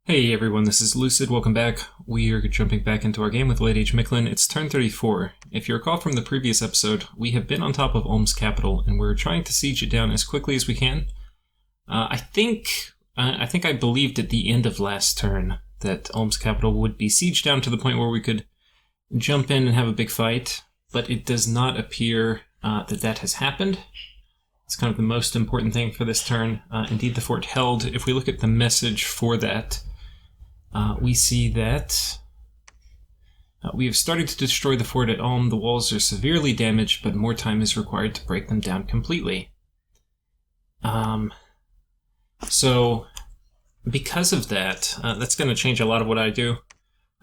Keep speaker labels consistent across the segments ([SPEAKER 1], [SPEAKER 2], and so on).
[SPEAKER 1] Hey everyone, this is Lucid. Welcome back. We are jumping back into our game with Late Age Mictlan. It's turn 34. If you recall from the previous episode, we have been on top of Ulm's capital, and we're trying to siege it down as quickly as we can. I believed at the end of last turn that Ulm's capital would be sieged down to the point where we could jump in and have a big fight, but it does not appear that has happened. It's kind of the most important thing for this turn. Indeed, the fort held. If we look at the message for that, we see that we have started to destroy the fort at Ulm. The walls are severely damaged, but more time is required to break them down completely. So, because of that, that's going to change a lot of what I do.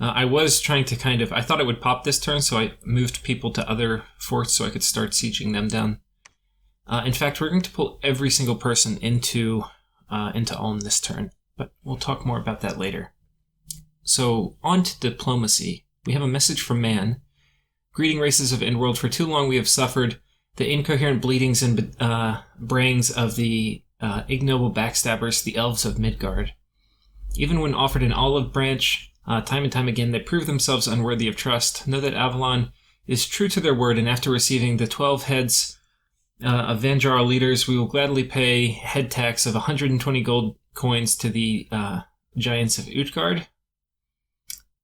[SPEAKER 1] I was trying to I thought it would pop this turn, so I moved people to other forts so I could start sieging them down. In fact, we're going to pull every single person into Ulm this turn, but we'll talk more about that later. So, on to diplomacy. We have a message from Man. Greeting races of Endworld. For too long we have suffered the incoherent bleatings and brayings of the ignoble backstabbers, the elves of Midgard. Even when offered an olive branch, time and time again, they prove themselves unworthy of trust. Know that Avalon is true to their word, and after receiving the 12 heads of Vanjar leaders, we will gladly pay head tax of 120 gold coins to the giants of Utgard.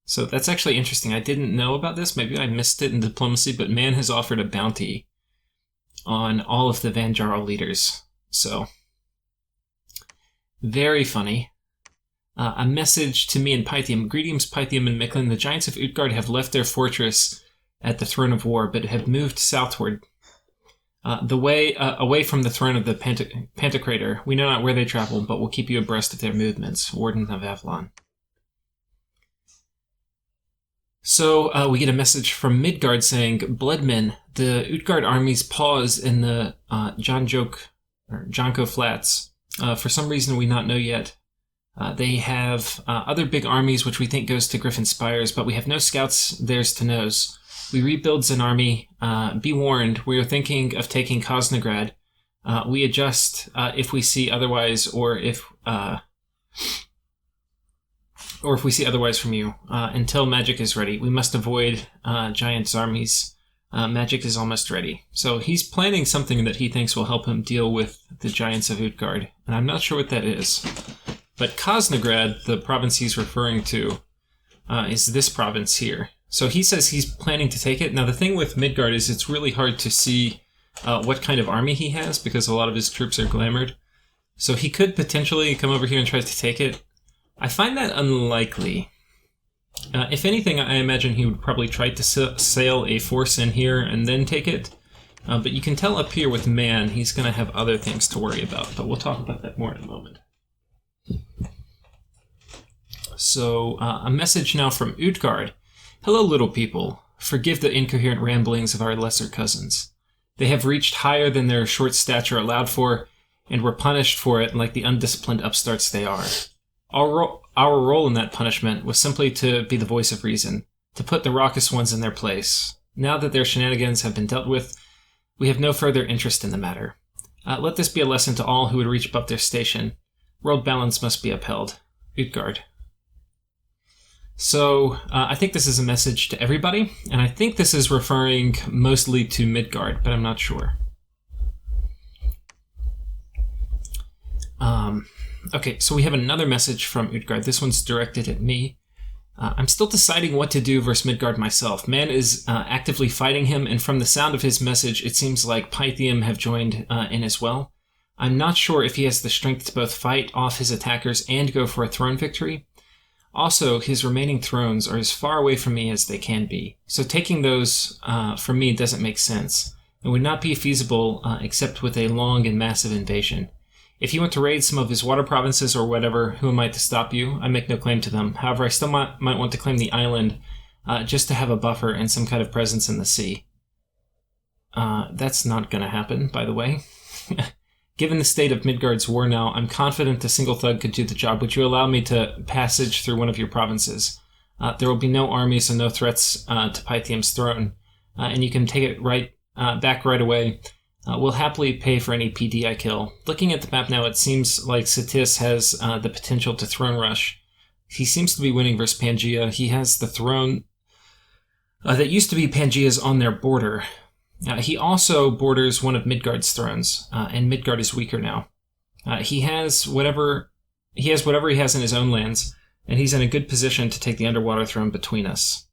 [SPEAKER 1] So that's actually interesting. I didn't know about this. Maybe I missed it in diplomacy, but Man has offered a bounty on all of the Vanjar leaders. So, very funny. A message to me in Pythium. Greetings, Pythium and Mictlan. The giants of Utgard have left their fortress at the Throne of War, but have moved southward. Away from the throne of the Pantocrator. We know not where they travel, but we'll keep you abreast of their movements. Warden of Avalon. So we get a message from Midgard saying, Bloodmen, the Utgard armies pause in the Jonko Flats. For some reason we not know yet. They have other big armies which we think goes to Griffin Spires, but we have no scouts theirs to nose. We rebuild an army. Be warned, we are thinking of taking Kosnograd. We adjust if we see otherwise, or if we see otherwise from you. Until magic is ready, we must avoid giants' armies. Magic is almost ready. So he's planning something that he thinks will help him deal with the giants of Utgard, and I'm not sure what that is. But Kosnograd, the province he's referring to, is this province here. So he says he's planning to take it. Now the thing with Midgard is it's really hard to see what kind of army he has, because a lot of his troops are glamored. So he could potentially come over here and try to take it. I find that unlikely. If anything, I imagine he would probably try to sail a force in here and then take it. But you can tell up here with Man, he's going to have other things to worry about. But we'll talk about that more in a moment. So, a message now from Utgard. Hello, little people. Forgive the incoherent ramblings of our lesser cousins. They have reached higher than their short stature allowed for, and were punished for it like the undisciplined upstarts they are. Our role in that punishment was simply to be the voice of reason, to put the raucous ones in their place. Now that their shenanigans have been dealt with, we have no further interest in the matter. Let this be a lesson to all who would reach above their station. World balance must be upheld. Utgard. So, I think this is a message to everybody, and I think this is referring mostly to Midgard, but I'm not sure. Okay, so we have another message from Utgard. This one's directed at me. I'm still deciding what to do versus Midgard myself. Man is actively fighting him, and from the sound of his message, it seems like Pythium have joined in as well. I'm not sure if he has the strength to both fight off his attackers and go for a throne victory. Also, his remaining thrones are as far away from me as they can be, so taking those from me doesn't make sense. It would not be feasible except with a long and massive invasion. If you want to raid some of his water provinces or whatever, who am I to stop you? I make no claim to them. However, I still might want to claim the island just to have a buffer and some kind of presence in the sea. That's not going to happen, by the way. Given the state of Midgard's war now, I'm confident a single thug could do the job. Would you allow me to passage through one of your provinces? There will be no armies and no threats to Pythium's throne, and you can take it back right away. We'll happily pay for any PD I kill. Looking at the map now, it seems like Ctis has the potential to throne rush. he seems to be winning versus Pangea. He has the throne that used to be Pangea's on their border. He also borders one of Midgard's thrones, and Midgard is weaker now. He has whatever he has in his own lands, and he's in a good position to take the underwater throne between us.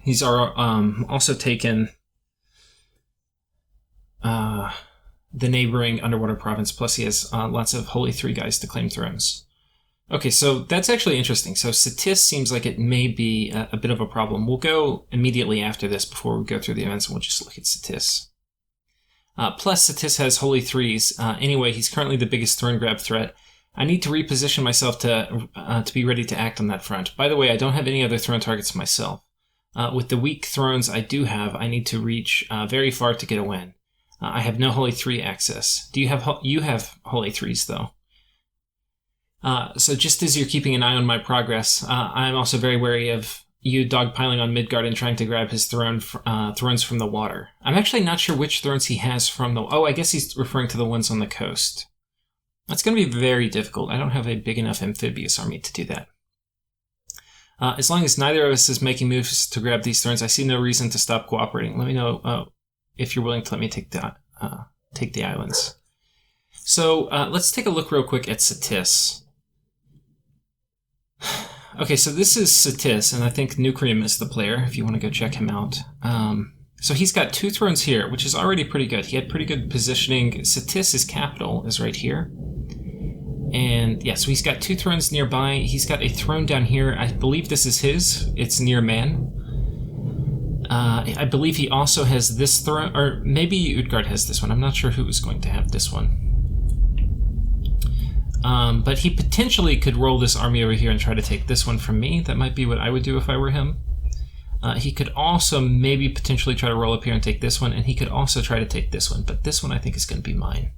[SPEAKER 1] He's also taken the neighboring underwater province, plus he has lots of Holy Three guys to claim thrones. Okay, so that's actually interesting. So Ctis seems like it may be a bit of a problem. We'll go immediately after this before we go through the events, and we'll just look at Ctis. Plus, Ctis has Holy Threes. Anyway, he's currently the biggest throne grab threat. I need to reposition myself to be ready to act on that front. By the way, I don't have any other throne targets myself. With the weak thrones I do have, I need to reach very far to get a win. I have no Holy Three access. You have Holy Threes, though. So just as you're keeping an eye on my progress, I'm also very wary of you dogpiling on Midgard and trying to grab his thrones from the water. I'm actually not sure which thrones he has from the... Oh, I guess he's referring to the ones on the coast. That's going to be very difficult. I don't have a big enough amphibious army to do that. As long as neither of us is making moves to grab these thrones, I see no reason to stop cooperating. Let me know if you're willing to let me take the islands. So let's take a look real quick at Ctis. Okay, so this is Ctis, and I think Nucrium is the player, if you want to go check him out. So he's got 2 thrones here, which is already pretty good. He had pretty good positioning. Ctis' capital is right here. And yeah, so he's got 2 thrones nearby. He's got a throne down here. I believe this is his. It's near Man. I believe he also has this throne, or maybe Utgard has this one. I'm not sure who is going to have this one. But he potentially could roll this army over here and try to take this one from me. That might be what I would do if I were him. He could also maybe potentially try to roll up here and take this one, and he could also try to take this one, but this one I think is going to be mine.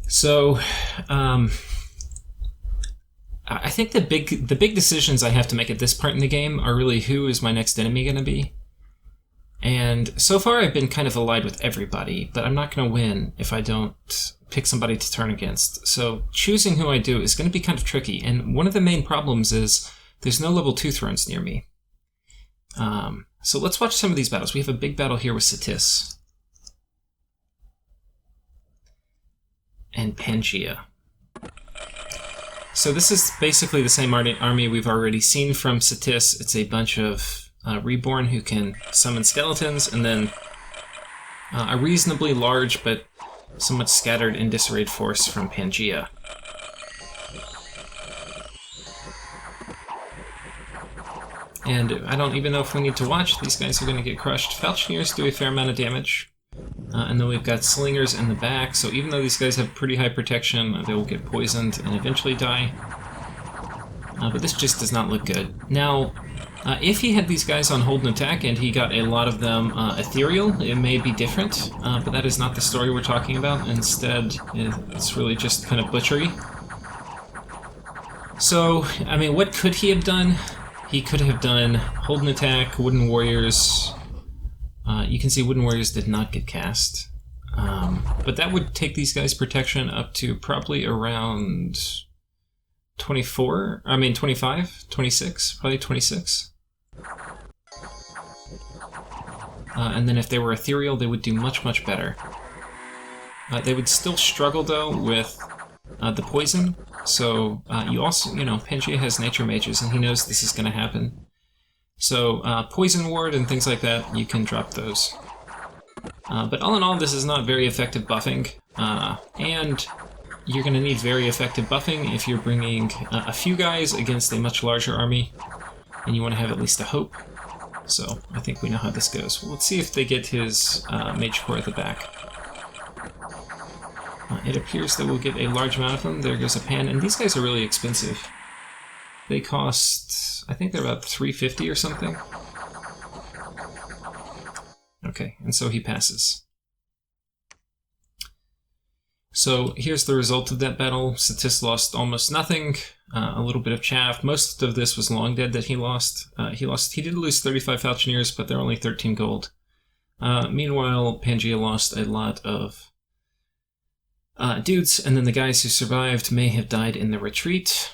[SPEAKER 1] So, I think the big decisions I have to make at this part in the game are really who is my next enemy going to be. And so far I've been kind of allied with everybody, but I'm not going to win if I don't pick somebody to turn against. So choosing who I do is going to be kind of tricky, and one of the main problems is there's no level 2 thrones near me. So let's watch some of these battles. We have a big battle here with Ctis and Pangea. So this is basically the same army we've already seen from Ctis. It's a bunch of reborn who can summon skeletons, and then a reasonably large but somewhat scattered and disarrayed force from Pangea. And I don't even know if we need to watch. These guys are going to get crushed. Falchineers do a fair amount of damage. And then we've got slingers in the back, so even though these guys have pretty high protection, they will get poisoned and eventually die. But this just does not look good. Now, if he had these guys on hold and attack and he got a lot of them ethereal, it may be different, but that is not the story we're talking about. Instead, it's really just kind of butchery. So, I mean, what could he have done? He could have done hold and attack, wooden warriors. You can see wooden warriors did not get cast. But that would take these guys' protection up to probably around 25, 26, probably 26. And then if they were ethereal, they would do much, much better. They would still struggle, though, with the poison. So you also, Pangea has nature mages, and he knows this is going to happen. So poison ward and things like that, you can drop those. But all in all, this is not very effective buffing. And you're going to need very effective buffing if you're bringing a few guys against a much larger army, and you want to have at least a hope. So I think we know how this goes. Well, let's see if they get his mage core at the back. It appears that we'll get a large amount of them. There goes a pan, and these guys are really expensive. They cost, I think they're about 350 or something. Okay, and so he passes. So here's the result of that battle. Ctis lost almost nothing, a little bit of chaff. Most of this was long dead that he lost. He did lose 35 Falchineers, but they're only 13 gold. Meanwhile, Pangea lost a lot of dudes, and then the guys who survived may have died in the retreat.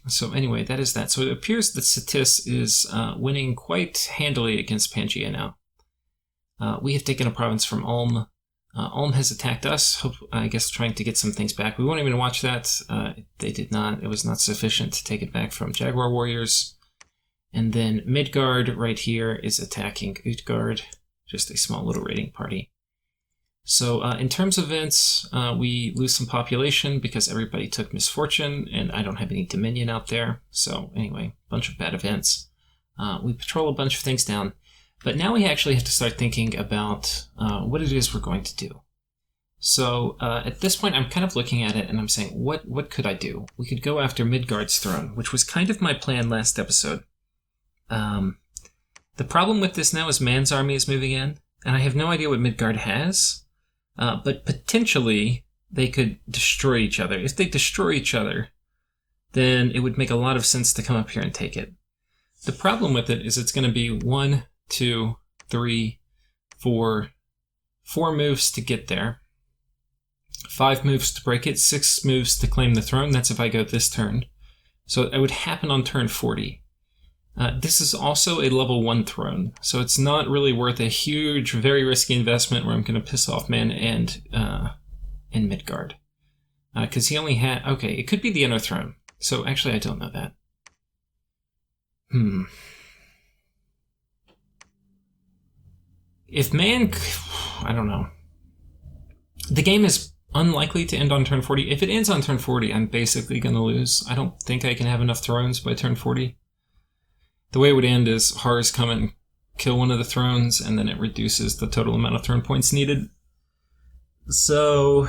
[SPEAKER 1] So anyway, that is that. So it appears that Ctis is winning quite handily against Pangea now. We have taken a province from Ulm. Ulm has attacked us, I guess trying to get some things back. We won't even watch that. They did not. It was not sufficient to take it back from Jaguar Warriors. And then Midgard right here is attacking Utgard, just a small little raiding party. So in terms of events, we lose some population because everybody took misfortune, and I don't have any dominion out there. So anyway, bunch of bad events. We patrol a bunch of things down. But now we actually have to start thinking about what it is we're going to do. So at this point, I'm kind of looking at it and I'm saying, what could I do? We could go after Midgard's throne, which was kind of my plan last episode. The problem with this now is Man's army is moving in, and I have no idea what Midgard has, but potentially they could destroy each other. If they destroy each other, then it would make a lot of sense to come up here and take it. The problem with it is it's going to be 1, 2, 3, 4 moves to get there, 5 moves to break it, 6 moves to claim the throne. That's if I go this turn. So it would happen on turn 40. This is also a level 1 throne, so it's not really worth a huge, very risky investment where I'm going to piss off Man and Midgard. Because he only had... Okay, it could be the inner throne. So actually I don't know that. If Man... I don't know. The game is unlikely to end on turn 40. If it ends on turn 40, I'm basically going to lose. I don't think I can have enough thrones by turn 40. The way it would end is Horrors come and kill one of the thrones, and then it reduces the total amount of throne points needed. So,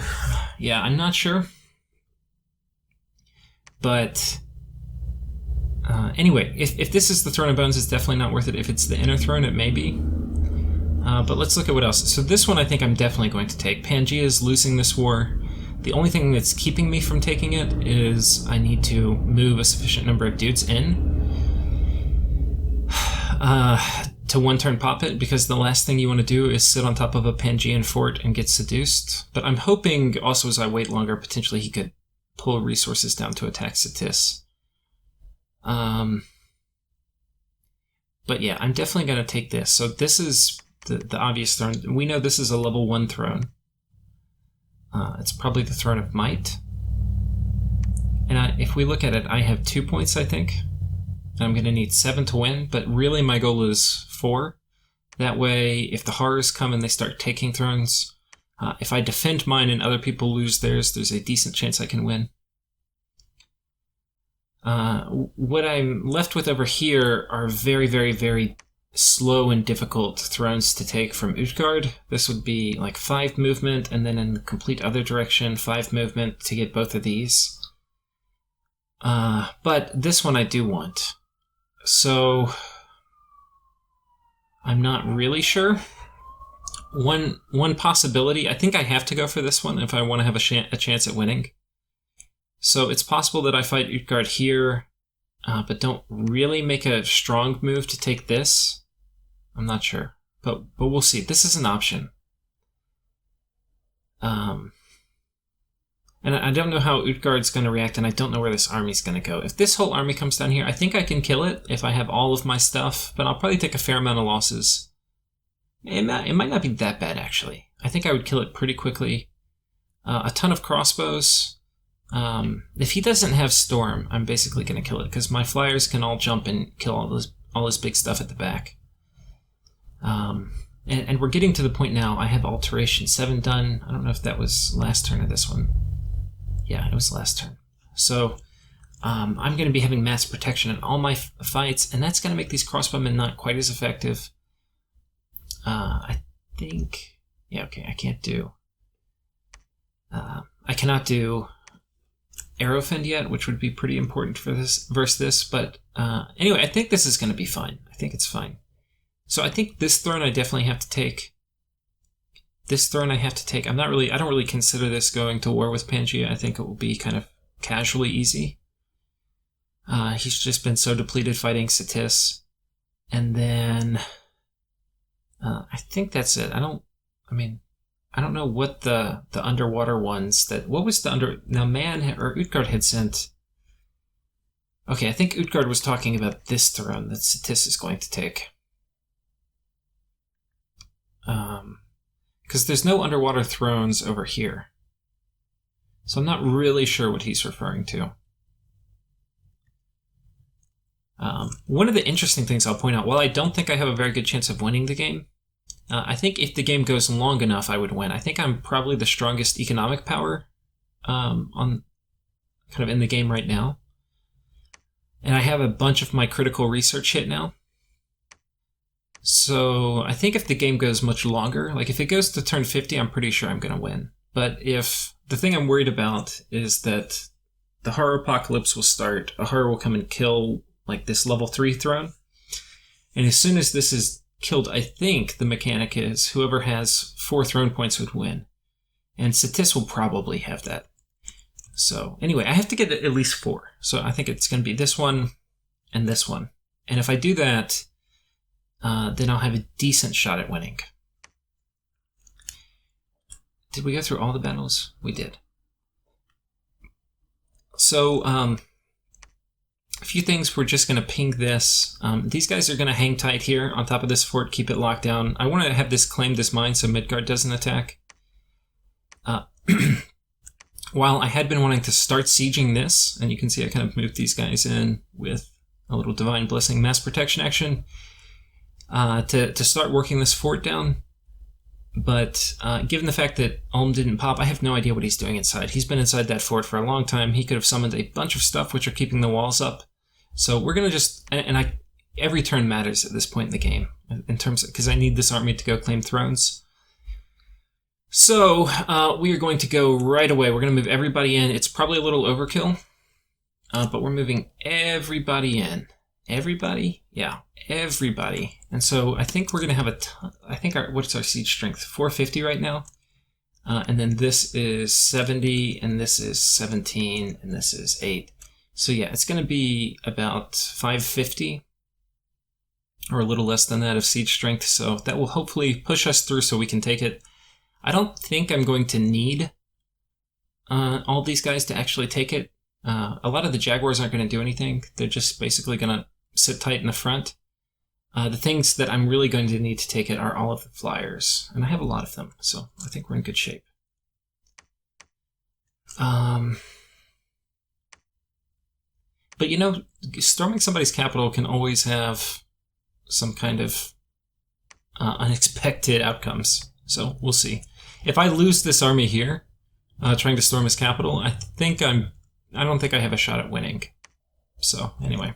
[SPEAKER 1] yeah, I'm not sure. But, anyway, if this is the Throne of Bones, it's definitely not worth it. If it's the inner throne, it may be. But let's look at what else. So this one I think I'm definitely going to take. Pangea is losing this war. The only thing that's keeping me from taking it is I need to move a sufficient number of dudes in. To one turn pop it, because the last thing you want to do is sit on top of a Pangean fort and get seduced. But I'm hoping also as I wait longer, potentially he could pull resources down to attack Ctis. But yeah, I'm definitely going to take this. So this is the obvious throne. We know this is a level 1 throne. It's probably the Throne of Might. And if we look at it, I have 2 points, I think. I'm going to need 7 to win, but really my goal is 4. That way, if the Horrors come and they start taking thrones, if I defend mine and other people lose theirs, there's a decent chance I can win. What I'm left with over here are very, very, very slow and difficult thrones to take from Utgard. This would be like 5 movement, and then in the complete other direction, 5 movement to get both of these. But this one I do want. So, I'm not really sure. One possibility, I think I have to go for this one if I want to have a chance at winning. So it's possible that I fight Utgard here, but don't really make a strong move to take this. I'm not sure, but we'll see. This is an option. And I don't know how Utgard's going to react, and I don't know where this army's going to go. If this whole army comes down here, I think I can kill it if I have all of my stuff, but I'll probably take a fair amount of losses. It might not be that bad, actually. I think I would kill it pretty quickly. A ton of crossbows. If he doesn't have Storm, I'm basically going to kill it, because my flyers can all jump and kill all this big stuff at the back. And we're getting to the point now, I have Alteration 7 done. I don't know if that was last turn or this one. Yeah, it was last turn. So I'm going to be having mass protection in all my fights, and that's going to make these crossbowmen not quite as effective. I think... Yeah, okay, I can't do... I cannot do Arrowfend yet, which would be pretty important for this versus this, but anyway, I think this is going to be fine. I think it's fine. So I think this throne I definitely have to take. This throne I have to take. I don't really consider this going to war with Pangea. I think it will be kind of casually easy. He's just been so depleted fighting Ctis. And then I think that's it. I don't know what the underwater ones that... What was the under... Now Man or Utgard had sent... Okay, I think Utgard was talking about this throne that Ctis is going to take. Because there's no underwater thrones over here. So I'm not really sure what he's referring to. One of the interesting things I'll point out, while I don't think I have a very good chance of winning the game, I think if the game goes long enough, I would win. I think I'm probably the strongest economic power on kind of in the game right now. And I have a bunch of my critical research hit now. So I think if the game goes much longer, like if it goes to turn 50, I'm pretty sure I'm going to win. But if the thing I'm worried about is that the horror apocalypse will start, a horror will come and kill like this level 3 throne. And as soon as this is killed, I think the mechanic is whoever has 4 throne points would win. And Ctis will probably have that. So anyway, I have to get at least 4. So I think it's going to be this one and this one. And if I do that, then I'll have a decent shot at winning. Did we go through all the battles? We did. So a few things, we're just going to ping this. These guys are going to hang tight here on top of this fort, keep it locked down. I want to have this claim this mine so Midgard doesn't attack. While I had been wanting to start sieging this, and you can see I kind of moved these guys in with a little Divine Blessing mass protection action to start working this fort down. But given the fact that Ulm didn't pop, I have no idea what he's doing inside. He's been inside that fort for a long time. He could have summoned a bunch of stuff which are keeping the walls up. So we're going to just... And every turn matters at this point in the game, in terms of... Because I need this army to go claim thrones. So we are going to go right away. We're going to move everybody in. It's probably a little overkill, but we're moving everybody in. Everybody? Yeah, everybody. And so I think we're going to have a ton. I think what's our siege strength? 450 right now. And then this is 70, and this is 17, and this is 8. So yeah, it's going to be about 550, or a little less than that of siege strength. So that will hopefully push us through so we can take it. I don't think I'm going to need all these guys to actually take it. A lot of the Jaguars aren't going to do anything. They're just basically going to sit tight in the front. The things that I'm really going to need to take it are all of the flyers, and I have a lot of them, so I think we're in good shape. But you know, storming somebody's capital can always have some kind of unexpected outcomes, so we'll see. If I lose this army here, trying to storm his capital, I don't think I have a shot at winning. So anyway.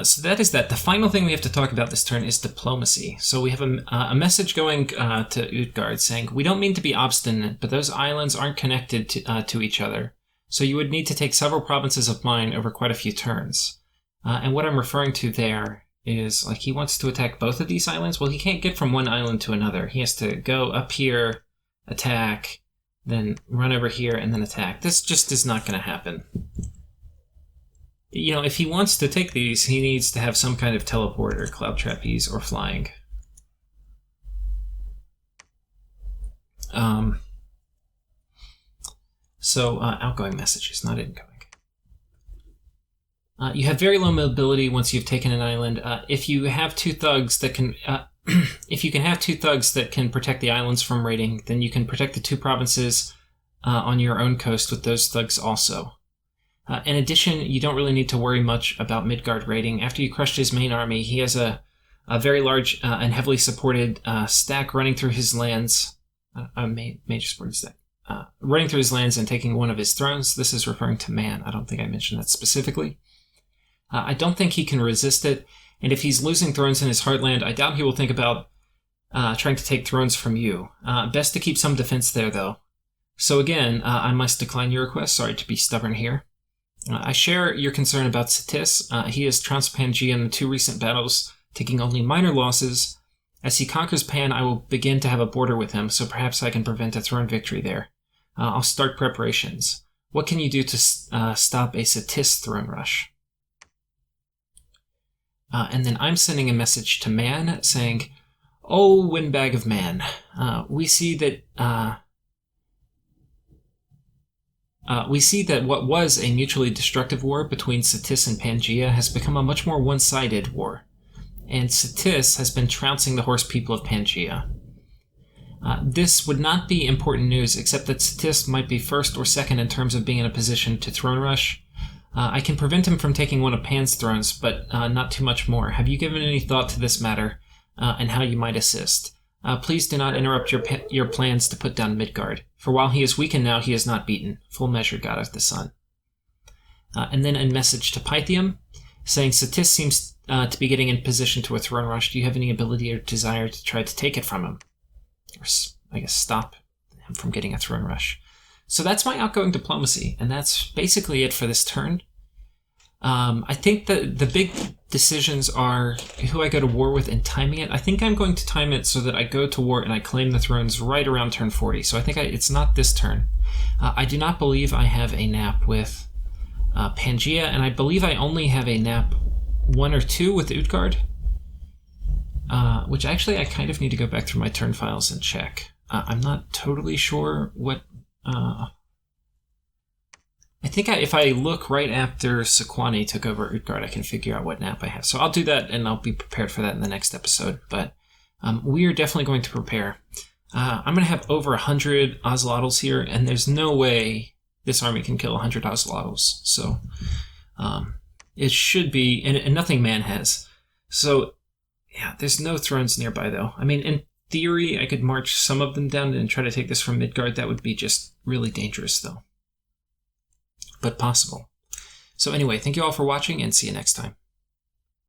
[SPEAKER 1] So that is that. The final thing we have to talk about this turn is diplomacy. So we have a message going to Utgard saying, we don't mean to be obstinate, but those islands aren't connected to each other. So you would need to take several provinces of mine over quite a few turns. And what I'm referring to there is, like, he wants to attack both of these islands. Well, he can't get from one island to another. He has to go up here, attack, then run over here, and then attack. This just is not going to happen. You know, if he wants to take these, he needs to have some kind of teleport or cloud trapeze or flying. Outgoing messages, not incoming. You have very low mobility once you've taken an island. If you have 2 thugs that can, if you can have 2 thugs that can protect the islands from raiding, then you can protect the 2 provinces on your own coast with those thugs also. In addition, you don't really need to worry much about Midgard raiding. After you crushed his main army, he has a very large and heavily supported stack running through his lands. Major supported stack. Running through his lands and taking one of his thrones. This is referring to Man. I don't think I mentioned that specifically. I don't think he can resist it, and if he's losing thrones in his heartland, I doubt he will think about trying to take thrones from you. Best to keep some defense there, though. So again, I must decline your request. Sorry to be stubborn here. I share your concern about Ctis. He has trounced Pangea in the 2 recent battles, taking only minor losses. As he conquers Pan, I will begin to have a border with him, so perhaps I can prevent a throne victory there. I'll start preparations. What can you do to stop a Ctis throne rush? And then I'm sending a message to Man saying, oh, windbag of Man, we see that we see that what was a mutually destructive war between Ctis and Pangea has become a much more one-sided war, and Ctis has been trouncing the horse people of Pangea. This would not be important news, except that Ctis might be first or second in terms of being in a position to throne rush. I can prevent him from taking one of Pan's thrones, but not too much more. Have you given any thought to this matter, and how you might assist? Please do not interrupt your plans to put down Midgard, for while he is weakened now, he is not beaten. Full measure, God of the Sun. And then a message to Pythium, saying Ctis seems to be getting in position to a throne rush. Do you have any ability or desire to try to take it from him? Or, I guess, stop him from getting a throne rush. So that's my outgoing diplomacy, and that's basically it for this turn. I think that the big decisions are who I go to war with and timing it. I think I'm going to time it so that I go to war and I claim the thrones right around turn 40. So I think it's not this turn. I do not believe I have a nap with Pangea, and I believe I only have a nap 1 or 2 with Utgard. Which actually I kind of need to go back through my turn files and check. I'm not totally sure what... I think if I look right after Sequani took over Utgard, I can figure out what nap I have. So I'll do that, and I'll be prepared for that in the next episode. But we are definitely going to prepare. I'm going to have over 100 Ocelotls here, and there's no way this army can kill 100 Ocelotls. So it should be, and nothing man has. So yeah, there's no thrones nearby, though. I mean, in theory, I could march some of them down and try to take this from Midgard. That would be just really dangerous, though. But possible. So anyway, thank you all for watching, and see you next time.